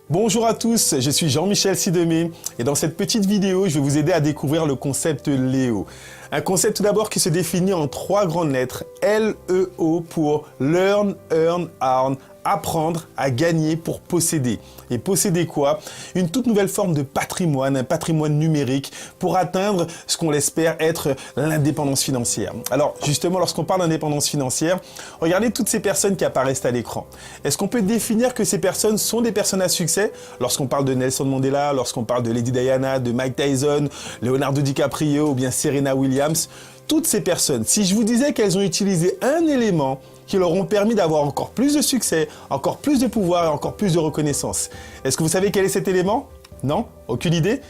Bonjour à tous, je suis Jean-Michel Sidemé et dans cette petite vidéo, je vais vous aider à découvrir le concept LEO. Un concept tout d'abord qui se définit en 3 grandes lettres, L-E-O pour Learn, Earn, Earn, apprendre à gagner pour posséder. Et posséder quoi? Une toute nouvelle forme de patrimoine, un patrimoine numérique pour atteindre ce qu'on l'espère être l'indépendance financière. Alors justement, lorsqu'on parle d'indépendance financière, regardez toutes ces personnes qui apparaissent à l'écran. Est-ce qu'on peut définir que ces personnes sont des personnes à succès? Lorsqu'on parle de Nelson Mandela, lorsqu'on parle de Lady Diana, de Mike Tyson, Leonardo DiCaprio ou bien Serena Williams, toutes ces personnes, si je vous disais qu'elles ont utilisé un élément qui leur ont permis d'avoir encore plus de succès, encore plus de pouvoir et encore plus de reconnaissance. Est-ce que vous savez quel est cet élément? Non? Aucune idée?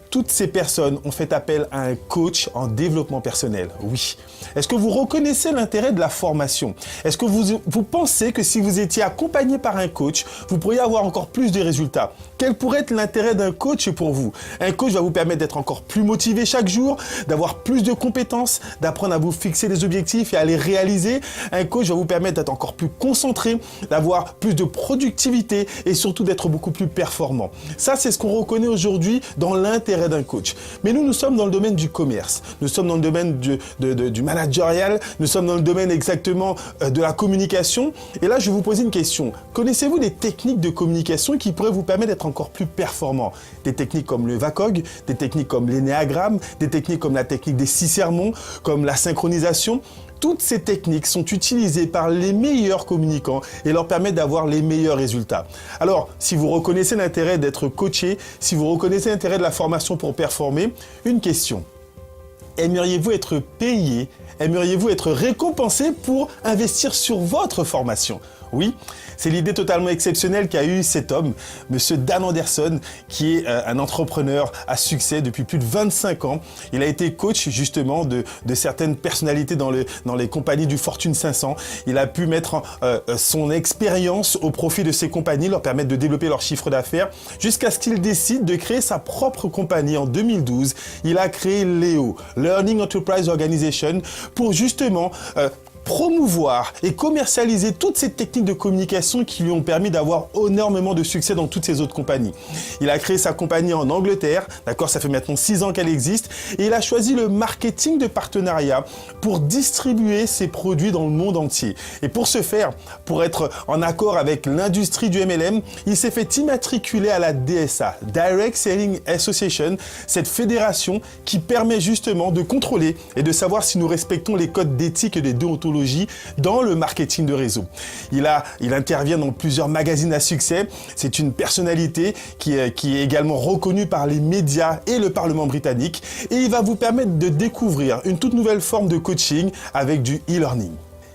Toutes ces personnes ont fait appel à un coach en développement personnel, oui. Est-ce que vous reconnaissez l'intérêt de la formation? Est-ce que vous pensez que si vous étiez accompagné par un coach, vous pourriez avoir encore plus de résultats? Quel pourrait être l'intérêt d'un coach pour vous? Un coach va vous permettre d'être encore plus motivé chaque jour, d'avoir plus de compétences, d'apprendre à vous fixer des objectifs et à les réaliser. Un coach va vous permettre d'être encore plus concentré, d'avoir plus de productivité et surtout d'être beaucoup plus performant. Ça, c'est ce qu'on reconnaît aujourd'hui dans l'intérêt d'un coach. Mais nous sommes dans le domaine du commerce, nous sommes dans le domaine du managérial, nous sommes dans le domaine exactement de la communication. Et là, je vais vous poser une question. Connaissez-vous des techniques de communication qui pourraient vous permettre d'être encore plus performant? Des techniques comme le VACOG, des techniques comme l'énéagramme, des techniques comme la technique des 6 sermons, comme la synchronisation. Toutes ces techniques sont utilisées par les meilleurs communicants et leur permettent d'avoir les meilleurs résultats. Alors, si vous reconnaissez l'intérêt d'être coaché, si vous reconnaissez l'intérêt de la formation pour performer, une question. Aimeriez-vous être payé? Aimeriez-vous être récompensé pour investir sur votre formation? Oui, c'est l'idée totalement exceptionnelle qu'a eu cet homme, Monsieur Dan Anderson, qui est un entrepreneur à succès depuis plus de 25 ans. Il a été coach justement de certaines personnalités dans les compagnies du Fortune 500. Il a pu mettre son expérience au profit de ces compagnies, leur permettre de développer leur chiffre d'affaires, jusqu'à ce qu'il décide de créer sa propre compagnie en 2012. Il a créé LEO, Learning Enterprise Organization, pour justement promouvoir et commercialiser toutes ces techniques de communication qui lui ont permis d'avoir énormément de succès dans toutes ces autres compagnies. Il a créé sa compagnie en Angleterre, d'accord, ça fait maintenant 6 ans qu'elle existe, et il a choisi le marketing de partenariat pour distribuer ses produits dans le monde entier. Et pour ce faire, pour être en accord avec l'industrie du MLM, il s'est fait immatriculer à la DSA, Direct Selling Association, cette fédération qui permet justement de contrôler et de savoir si nous respectons les codes d'éthique et de déontologie dans le marketing de réseau. Il intervient dans plusieurs magazines à succès. C'est une personnalité qui est également reconnue par les médias et le Parlement britannique. Et il va vous permettre de découvrir une toute nouvelle forme de coaching avec du e-learning.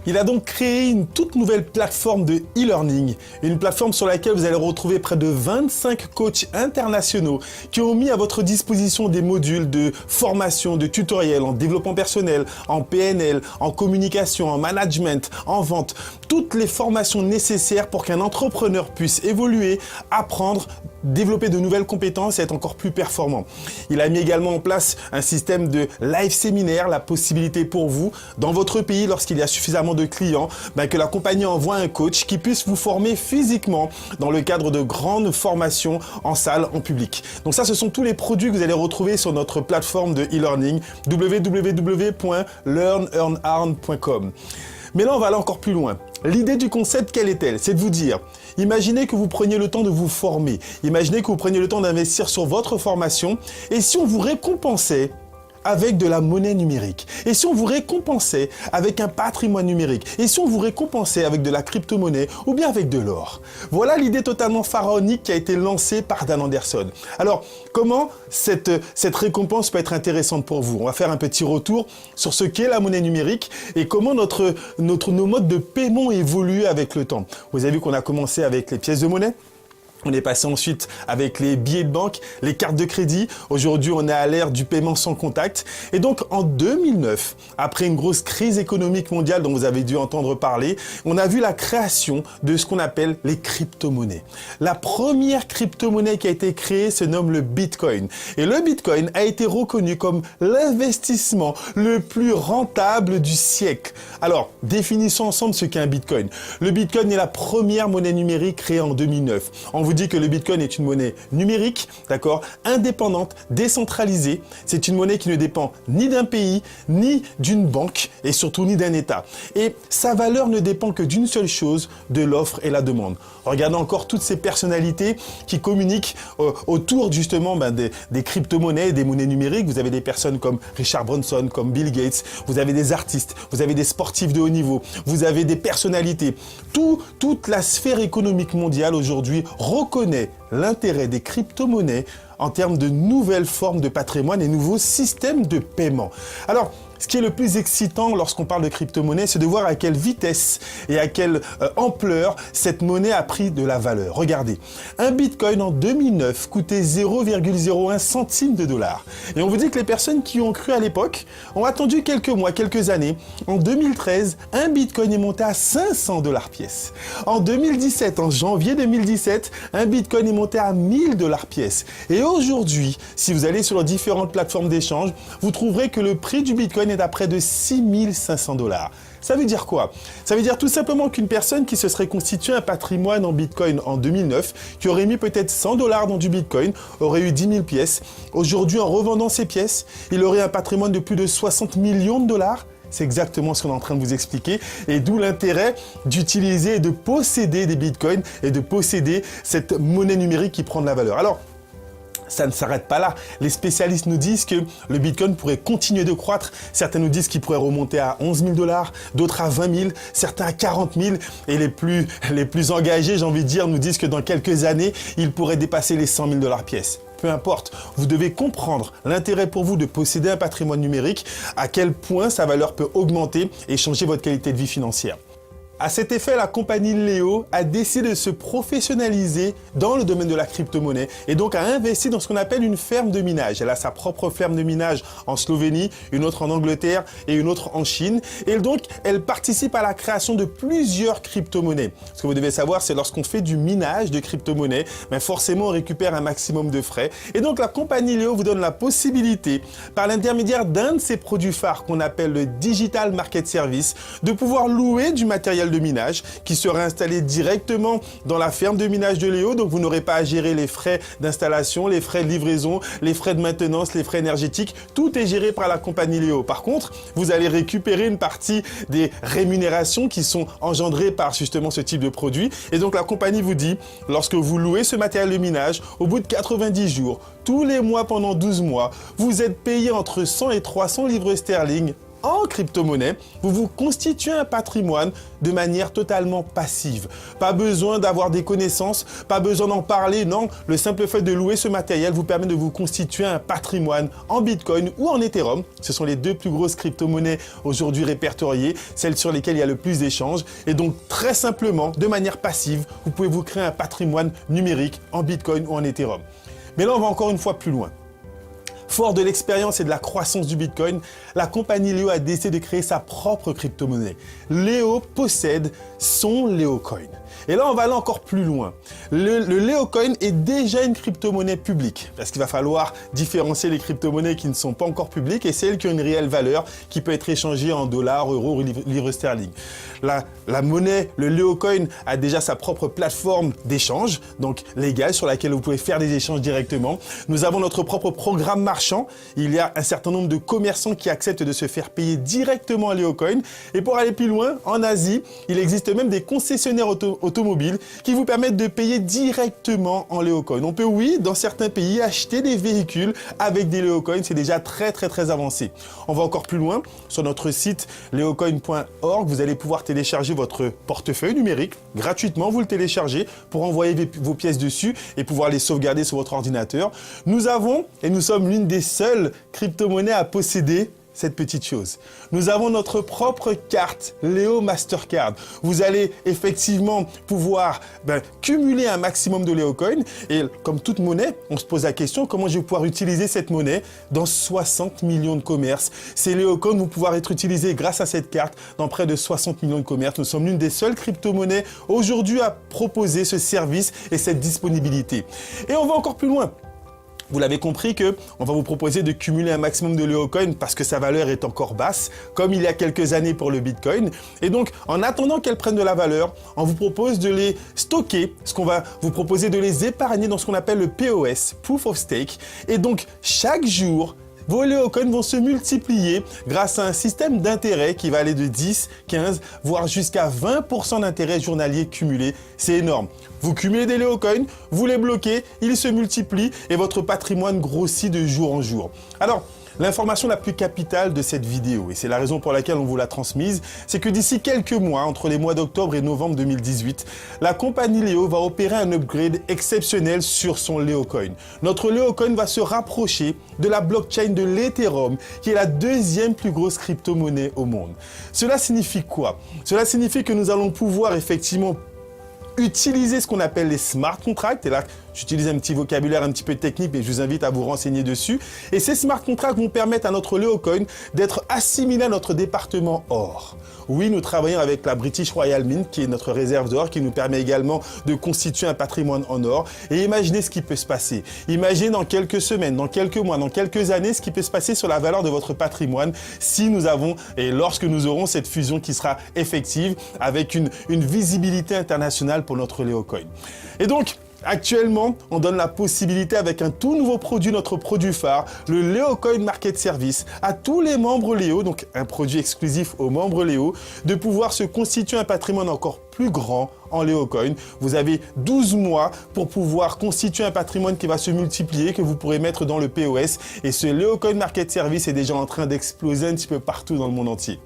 Il a donc créé une toute nouvelle plateforme de e-learning, une plateforme sur laquelle vous allez retrouver près de 25 coachs internationaux qui ont mis à votre disposition des modules de formation, de tutoriels en développement personnel, en PNL, en communication, en management, en vente, toutes les formations nécessaires pour qu'un entrepreneur puisse évoluer, apprendre, développer de nouvelles compétences et être encore plus performant. Il a mis également en place un système de live séminaire, la possibilité pour vous, dans votre pays, lorsqu'il y a suffisamment de clients, que la compagnie envoie un coach qui puisse vous former physiquement dans le cadre de grandes formations en salle, en public. Donc ça, ce sont tous les produits que vous allez retrouver sur notre plateforme de e-learning www.learnearnearn.com. Mais là, on va aller encore plus loin. L'idée du concept, quelle est-elle? C'est de vous dire, imaginez que vous preniez le temps de vous former, imaginez que vous preniez le temps d'investir sur votre formation, et si on vous récompensait avec de la monnaie numérique, et si on vous récompensait avec un patrimoine numérique, et si on vous récompensait avec de la crypto-monnaie ou bien avec de l'or. Voilà l'idée totalement pharaonique qui a été lancée par Dan Anderson. Alors, comment cette récompense peut être intéressante pour vous? On va faire un petit retour sur ce qu'est la monnaie numérique et comment nos modes de paiement évoluent avec le temps. Vous avez vu qu'on a commencé avec les pièces de monnaie. On est passé ensuite avec les billets de banque, les cartes de crédit. Aujourd'hui, on est à l'ère du paiement sans contact. Et donc, en 2009, après une grosse crise économique mondiale dont vous avez dû entendre parler, on a vu la création de ce qu'on appelle les crypto-monnaies. La première crypto-monnaie qui a été créée se nomme le Bitcoin. Et le Bitcoin a été reconnu comme l'investissement le plus rentable du siècle. Alors, définissons ensemble ce qu'est un Bitcoin. Le Bitcoin est la première monnaie numérique créée en 2009. On vous vous dit que le Bitcoin est une monnaie numérique, d'accord, indépendante, décentralisée. C'est une monnaie qui ne dépend ni d'un pays, ni d'une banque et surtout ni d'un État. Et sa valeur ne dépend que d'une seule chose, de l'offre et la demande. Regardez encore toutes ces personnalités qui communiquent autour justement des crypto-monnaies, des monnaies numériques. Vous avez des personnes comme Richard Branson, comme Bill Gates, vous avez des artistes, vous avez des sportifs de haut niveau, vous avez des personnalités. Toute la sphère économique mondiale aujourd'hui reconnaît l'intérêt des crypto-monnaies en termes de nouvelles formes de patrimoine et nouveaux systèmes de paiement. Alors, ce qui est le plus excitant lorsqu'on parle de crypto-monnaie, c'est de voir à quelle vitesse et à quelle ampleur cette monnaie a pris de la valeur. Regardez, un Bitcoin en 2009 coûtait 0,01 centime de dollar. Et on vous dit que les personnes qui ont cru à l'époque ont attendu quelques mois, quelques années. En 2013, un Bitcoin est monté à 500 $ pièce. En 2017, en janvier 2017, un Bitcoin est monté à 1000 $ pièce. Et aujourd'hui, si vous allez sur les différentes plateformes d'échange, vous trouverez que le prix du Bitcoin est à près de 6500 $. Ça veut dire quoi? Ça veut dire tout simplement qu'une personne qui se serait constituée un patrimoine en Bitcoin en 2009, qui aurait mis peut-être 100 $ dans du Bitcoin, aurait eu 10 000 pièces. Aujourd'hui, en revendant ces pièces, il aurait un patrimoine de plus de 60 millions de dollars. C'est exactement ce qu'on est en train de vous expliquer et d'où l'intérêt d'utiliser et de posséder des Bitcoins et de posséder cette monnaie numérique qui prend de la valeur. Alors, ça ne s'arrête pas là. Les spécialistes nous disent que le Bitcoin pourrait continuer de croître. Certains nous disent qu'il pourrait remonter à 11 000 $, d'autres à 20 000, certains à 40 000. Et les plus engagés, j'ai envie de dire, nous disent que dans quelques années, il pourrait dépasser les 100 000 $ pièce. Peu importe, vous devez comprendre l'intérêt pour vous de posséder un patrimoine numérique, à quel point sa valeur peut augmenter et changer votre qualité de vie financière. À cet effet, la compagnie Leo a décidé de se professionnaliser dans le domaine de la crypto-monnaie et donc a investi dans ce qu'on appelle une ferme de minage. Elle a sa propre ferme de minage en Slovénie, une autre en Angleterre et une autre en Chine. Et donc, elle participe à la création de plusieurs crypto-monnaies. Ce que vous devez savoir, c'est lorsqu'on fait du minage de crypto-monnaies, forcément on récupère un maximum de frais. Et donc, la compagnie Leo vous donne la possibilité, par l'intermédiaire d'un de ses produits phares qu'on appelle le Digital Market Service, de pouvoir louer du matériel de minage qui sera installé directement dans la ferme de minage de Léo. Donc vous n'aurez pas à gérer les frais d'installation, les frais de livraison, les frais de maintenance, les frais énergétiques. Tout est géré par la compagnie Léo. Par contre, vous allez récupérer une partie des rémunérations qui sont engendrées par justement ce type de produit. Et donc la compagnie vous dit, lorsque vous louez ce matériel de minage, au bout de 90 jours, tous les mois pendant 12 mois, vous êtes payé entre 100 et 300 livres sterling en crypto-monnaie, vous vous constituez un patrimoine de manière totalement passive. Pas besoin d'avoir des connaissances, pas besoin d'en parler, non. Le simple fait de louer ce matériel vous permet de vous constituer un patrimoine en Bitcoin ou en Ethereum. Ce sont les deux plus grosses crypto-monnaies aujourd'hui répertoriées, celles sur lesquelles il y a le plus d'échanges. Et donc, très simplement, de manière passive, vous pouvez vous créer un patrimoine numérique en Bitcoin ou en Ethereum. Mais là, on va encore une fois plus loin. Fort de l'expérience et de la croissance du Bitcoin, la compagnie Leo a décidé de créer sa propre crypto-monnaie. Leo possède son Leocoin. Et là, on va aller encore plus loin. Le Leocoin est déjà une crypto-monnaie publique, parce qu'il va falloir différencier les crypto-monnaies qui ne sont pas encore publiques et celles qui ont une réelle valeur, qui peut être échangée en dollars, euros ou livres sterling. La monnaie, le Leocoin, a déjà sa propre plateforme d'échange, donc légale, sur laquelle vous pouvez faire des échanges directement. Nous avons notre propre programme marchand. Il y a un certain nombre de commerçants qui acceptent de se faire payer directement en Leocoin. Et pour aller plus loin, en Asie, il existe même des concessionnaires automobiles qui vous permettent de payer directement en Leocoin. On peut, oui, dans certains pays, acheter des véhicules avec des Leocoins. C'est déjà très avancé. On va encore plus loin. Sur notre site leocoin.org, vous allez pouvoir télécharger votre portefeuille numérique gratuitement. Vous le téléchargez pour envoyer vos pièces dessus et pouvoir les sauvegarder sur votre ordinateur. Nous avons, et nous sommes l'une des seules crypto-monnaies à posséder cette petite chose. Nous avons notre propre carte Leo Mastercard. Vous allez effectivement pouvoir cumuler un maximum de Leocoin et comme toute monnaie, on se pose la question comment je vais pouvoir utiliser cette monnaie dans 60 millions de commerces. Ces Leocoins vont pouvoir être utilisés grâce à cette carte dans près de 60 millions de commerces. Nous sommes l'une des seules crypto-monnaies aujourd'hui à proposer ce service et cette disponibilité. Et on va encore plus loin. Vous l'avez compris que on va vous proposer de cumuler un maximum de Leo Coin parce que sa valeur est encore basse, comme il y a quelques années pour le Bitcoin. Et donc, en attendant qu'elle prenne de la valeur, on vous propose de les stocker, ce qu'on va vous proposer de les épargner dans ce qu'on appelle le POS, Proof of Stake. Et donc, chaque jour, vos Leo Coins vont se multiplier grâce à un système d'intérêt qui va aller de 10, 15, voire jusqu'à 20% d'intérêt journalier cumulé. C'est énorme. Vous cumulez des Leo Coins, vous les bloquez, ils se multiplient et votre patrimoine grossit de jour en jour. Alors, l'information la plus capitale de cette vidéo, et c'est la raison pour laquelle on vous l'a transmise, c'est que d'ici quelques mois, entre les mois d'octobre et novembre 2018, la compagnie Leo va opérer un upgrade exceptionnel sur son Leo Coin. Notre Leo Coin va se rapprocher de la blockchain de l'Ethereum, qui est la deuxième plus grosse crypto-monnaie au monde. Cela signifie quoi? Cela signifie que nous allons pouvoir effectivement utiliser ce qu'on appelle les smart contracts. Et là, j'utilise un petit vocabulaire un petit peu technique, mais je vous invite à vous renseigner dessus. Et ces smart contracts vont permettre à notre Leo Coin d'être assimilé à notre département or. Oui, nous travaillons avec la British Royal Mint, qui est notre réserve d'or, qui nous permet également de constituer un patrimoine en or. Et imaginez ce qui peut se passer. Imaginez dans quelques semaines, dans quelques mois, dans quelques années, ce qui peut se passer sur la valeur de votre patrimoine si nous avons, et lorsque nous aurons cette fusion qui sera effective avec une visibilité internationale pour notre Leo Coin. Et donc, actuellement, on donne la possibilité avec un tout nouveau produit, notre produit phare, le Leo Coin Market Service, à tous les membres Leo, donc un produit exclusif aux membres Leo, de pouvoir se constituer un patrimoine encore plus grand en Leo Coin. Vous avez 12 mois pour pouvoir constituer un patrimoine qui va se multiplier, que vous pourrez mettre dans le POS. Et ce Leo Coin Market Service est déjà en train d'exploser un petit peu partout dans le monde entier.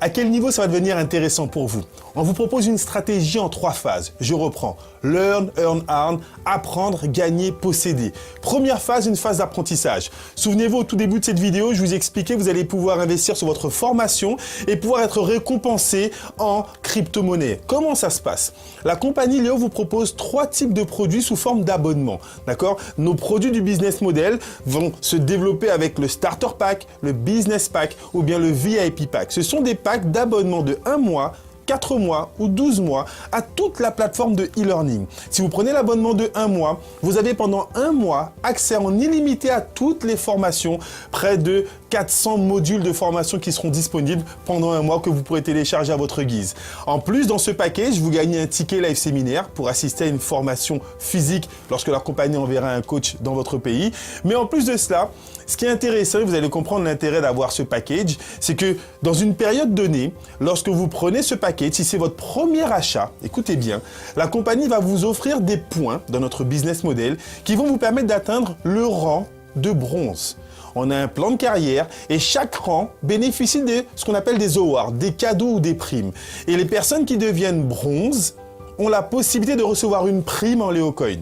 À quel niveau ça va devenir intéressant pour vous? On vous propose une stratégie en 3 phases. Je reprends. Learn, earn, earn, apprendre, gagner, posséder. Première phase, une phase d'apprentissage. Souvenez-vous, au tout début de cette vidéo, je vous ai expliqué que vous allez pouvoir investir sur votre formation et pouvoir être récompensé en crypto-monnaie. Comment ça se passe? La compagnie Leo vous propose 3 types de produits sous forme d'abonnement. D'accord? Nos produits du business model vont se développer avec le Starter Pack, le Business Pack ou bien le VIP Pack. Ce sont des packs d'abonnement de 1 mois, 4 mois ou 12 mois à toute la plateforme de e-learning. Si vous prenez l'abonnement de 1 mois, vous avez pendant 1 mois accès en illimité à toutes les formations, près de 400 modules de formation qui seront disponibles pendant 1 mois que vous pourrez télécharger à votre guise. En plus, dans ce package, vous gagnez un ticket live séminaire pour assister à une formation physique lorsque la compagnie enverra un coach dans votre pays. Mais en plus de cela, ce qui est intéressant, vous allez comprendre l'intérêt d'avoir ce package, c'est que dans une période donnée, lorsque vous prenez ce package, si c'est votre premier achat, écoutez bien, la compagnie va vous offrir des points dans notre business model qui vont vous permettre d'atteindre le rang de bronze. On a un plan de carrière et chaque rang bénéficie de ce qu'on appelle des awards, des cadeaux ou des primes. Et les personnes qui deviennent bronze ont la possibilité de recevoir une prime en Leo Coin.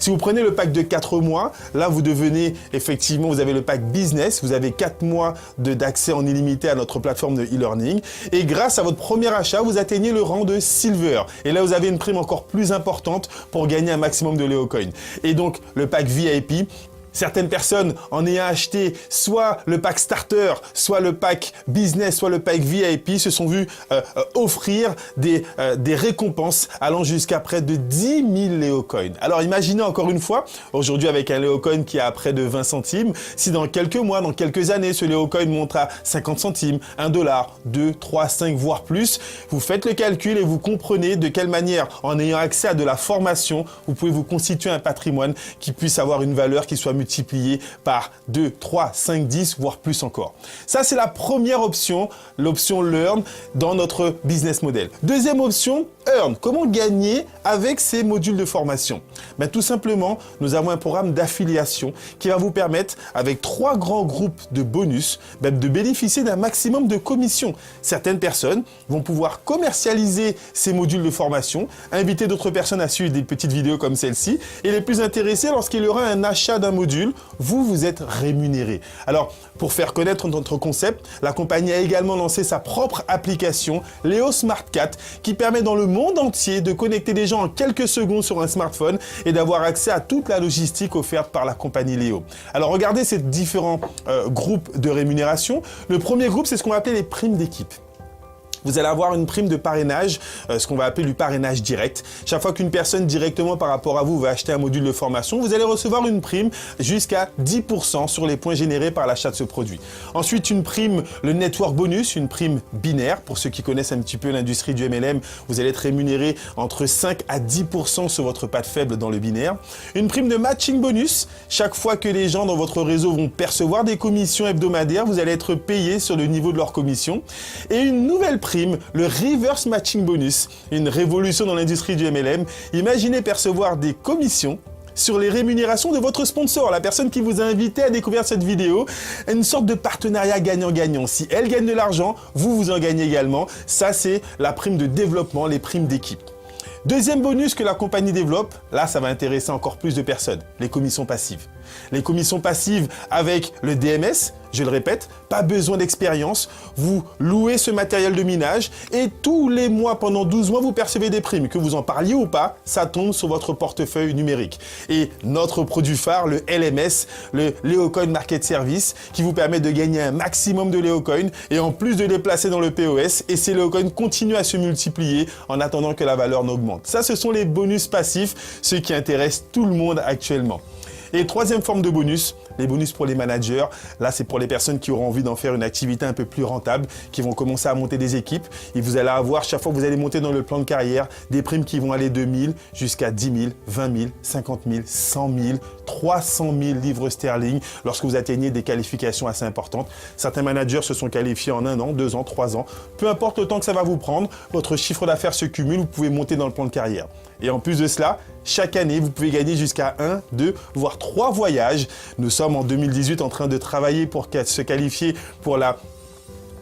Si vous prenez le pack de 4 mois, là vous devenez effectivement, vous avez le pack business, vous avez 4 mois d'accès en illimité à notre plateforme de e-learning et grâce à votre premier achat, vous atteignez le rang de silver. Et là vous avez une prime encore plus importante pour gagner un maximum de Leo Coin. Et donc le pack VIP, certaines personnes en ayant acheté soit le pack starter, soit le pack business, soit le pack VIP se sont vus offrir des récompenses allant jusqu'à près de 10 000 Leo Coins. Alors imaginez encore une fois, aujourd'hui avec un Leo Coin qui est à près de 20 centimes, si dans quelques mois, dans quelques années, ce Leo Coin monte à 50 centimes, 1 dollar, 2, 3, 5, voire plus, vous faites le calcul et vous comprenez de quelle manière, en ayant accès à de la formation, vous pouvez vous constituer un patrimoine qui puisse avoir une valeur qui soit multiplié par 2, 3, 5, 10, voire plus encore. Ça, c'est la première option, l'option Learn dans notre business model. Deuxième option, Earn. Comment gagner avec ces modules de formation? Ben, tout simplement, nous avons un programme d'affiliation qui va vous permettre, avec 3 grands groupes de bonus, de bénéficier d'un maximum de commissions. Certaines personnes vont pouvoir commercialiser ces modules de formation, inviter d'autres personnes à suivre des petites vidéos comme celle-ci, et les plus intéressés, lorsqu'il y aura un achat d'un module, vous êtes rémunéré. Alors, pour faire connaître notre concept, la compagnie a également lancé sa propre application, Leo Smart 4, qui permet dans le monde entier de connecter des gens en quelques secondes sur un smartphone et d'avoir accès à toute la logistique offerte par la compagnie Leo. Alors, regardez ces différents groupes de rémunération. Le premier groupe, c'est ce qu'on va appeler les primes d'équipe. vous allez avoir une prime de parrainage, ce qu'on va appeler du parrainage direct. Chaque fois qu'une personne directement par rapport à vous va acheter un module de formation, vous allez recevoir une prime jusqu'à 10% sur les points générés par l'achat de ce produit. Ensuite, une prime, le network bonus, une prime binaire. Pour ceux qui connaissent un petit peu l'industrie du MLM, vous allez être rémunéré entre 5 à 10% sur votre patte faible dans le binaire. Une prime de matching bonus. Chaque fois que les gens dans votre réseau vont percevoir des commissions hebdomadaires, vous allez être payé sur le niveau de leur commission. Et une nouvelle prime, le reverse matching bonus, une révolution dans l'industrie du MLM. Imaginez percevoir des commissions sur les rémunérations de votre sponsor, la personne qui vous a invité à découvrir cette vidéo, une sorte de partenariat gagnant-gagnant. Si elle gagne de l'argent, vous en gagnez également. Ça, c'est la prime de développement, les primes d'équipe. Deuxième bonus que la compagnie développe, là ça va intéresser encore plus de personnes, les commissions passives. Les commissions passives avec le DMS, je le répète, pas besoin d'expérience, vous louez ce matériel de minage et tous les mois, pendant 12 mois, vous percevez des primes. Que vous en parliez ou pas, ça tombe sur votre portefeuille numérique. Et notre produit phare, le LMS, le Leocoin Market Service, qui vous permet de gagner un maximum de Leocoin et en plus de les placer dans le POS, et ces Leocoins continuent à se multiplier en attendant que la valeur n'augmente. Ça, ce sont les bonus passifs, ceux qui intéressent tout le monde actuellement. Et troisième forme de bonus, les bonus pour les managers. Là, c'est pour les personnes qui auront envie d'en faire une activité un peu plus rentable, qui vont commencer à monter des équipes. Et vous allez avoir, chaque fois que vous allez monter dans le plan de carrière, des primes qui vont aller de 1000 jusqu'à 10 000, 20 000, 50 000, 100 000, 300 000 livres sterling lorsque vous atteignez des qualifications assez importantes. Certains managers se sont qualifiés en 1 an, 2 ans, 3 ans. Peu importe le temps que ça va vous prendre, votre chiffre d'affaires se cumule, vous pouvez monter dans le plan de carrière. Et en plus de cela, chaque année, vous pouvez gagner jusqu'à 1, 2, voire 3 voyages. Nous sommes en 2018 en train de travailler pour se qualifier pour la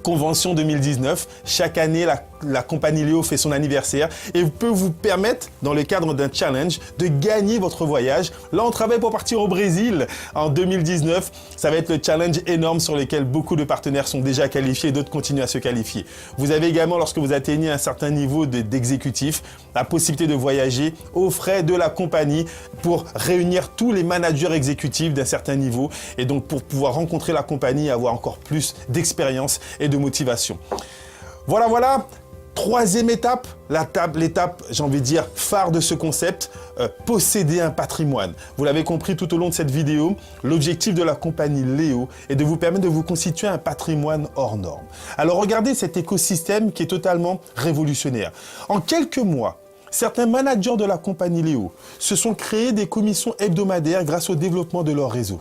Convention 2019. Chaque année, la compagnie Léo fait son anniversaire et peut vous permettre, dans le cadre d'un challenge, de gagner votre voyage. Là, on travaille pour partir au Brésil en 2019. Ça va être le challenge énorme sur lequel beaucoup de partenaires sont déjà qualifiés et d'autres continuent à se qualifier. Vous avez également, lorsque vous atteignez un certain niveau d'exécutif, la possibilité de voyager aux frais de la compagnie pour réunir tous les managers exécutifs d'un certain niveau et donc pour pouvoir rencontrer la compagnie et avoir encore plus d'expérience et de motivation. Voilà. Troisième étape, l'étape, j'ai envie de dire, phare de ce concept, posséder un patrimoine. Vous l'avez compris tout au long de cette vidéo, l'objectif de la compagnie Léo est de vous permettre de vous constituer un patrimoine hors norme. Alors regardez cet écosystème qui est totalement révolutionnaire. En quelques mois, certains managers de la compagnie Léo se sont créés des commissions hebdomadaires grâce au développement de leur réseau.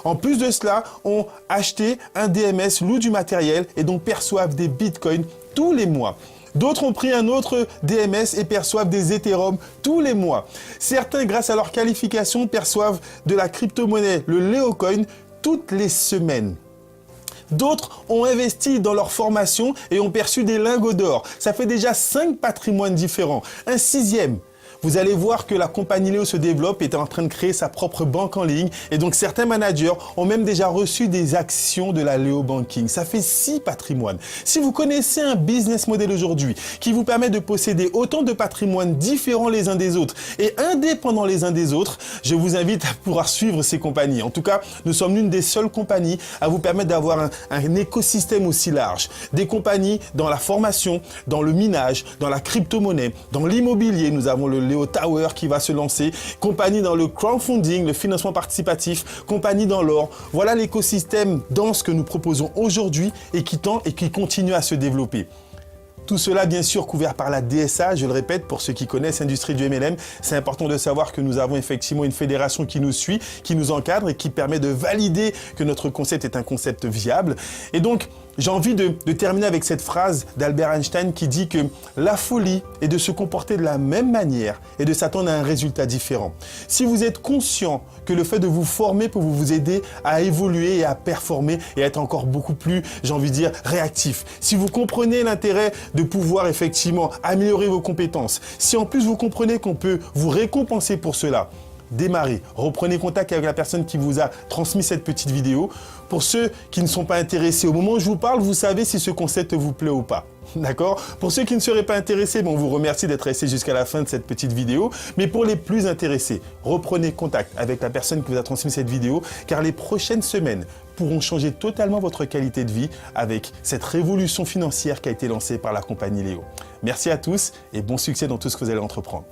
En plus de cela, ont acheté un DMS, louent du matériel et donc perçoivent des bitcoins tous les mois. D'autres ont pris un autre DMS et perçoivent des Ethereum tous les mois. Certains, grâce à leur qualification, perçoivent de la crypto-monnaie, le Leocoin, toutes les semaines. D'autres ont investi dans leur formation et ont perçu des lingots d'or. Ça fait déjà 5 patrimoines différents. Un sixième. Vous allez voir que la compagnie Léo se développe et est en train de créer sa propre banque en ligne. Et donc, certains managers ont même déjà reçu des actions de la Léo Banking. Ça fait 6 patrimoines. Si vous connaissez un business model aujourd'hui qui vous permet de posséder autant de patrimoines différents les uns des autres et indépendants les uns des autres, je vous invite à pouvoir suivre ces compagnies. En tout cas, nous sommes l'une des seules compagnies à vous permettre d'avoir un écosystème aussi large. Des compagnies dans la formation, dans le minage, dans la crypto-monnaie, dans l'immobilier. Nous avons le Léo Tower qui va se lancer, compagnie dans le crowdfunding, le financement participatif, compagnie dans l'or. Voilà l'écosystème dense que nous proposons aujourd'hui et qui tend et qui continue à se développer. Tout cela, bien sûr, couvert par la DSA, je le répète, pour ceux qui connaissent l'industrie du MLM, c'est important de savoir que nous avons effectivement une fédération qui nous suit, qui nous encadre et qui permet de valider que notre concept est un concept viable. Et donc, j'ai envie de terminer avec cette phrase d'Albert Einstein qui dit que la folie est de se comporter de la même manière et de s'attendre à un résultat différent. Si vous êtes conscient que le fait de vous former peut vous aider à évoluer et à performer et à être encore beaucoup plus, j'ai envie de dire, réactif. Si vous comprenez l'intérêt de pouvoir effectivement améliorer vos compétences, si en plus vous comprenez qu'on peut vous récompenser pour cela, démarrer. Reprenez contact avec la personne qui vous a transmis cette petite vidéo. Pour ceux qui ne sont pas intéressés, au moment où je vous parle, vous savez si ce concept vous plaît ou pas. D'accord? Pour ceux qui ne seraient pas intéressés, on vous remercie d'être restés jusqu'à la fin de cette petite vidéo. Mais pour les plus intéressés, reprenez contact avec la personne qui vous a transmis cette vidéo, car les prochaines semaines pourront changer totalement votre qualité de vie avec cette révolution financière qui a été lancée par la compagnie Léo. Merci à tous et bon succès dans tout ce que vous allez entreprendre.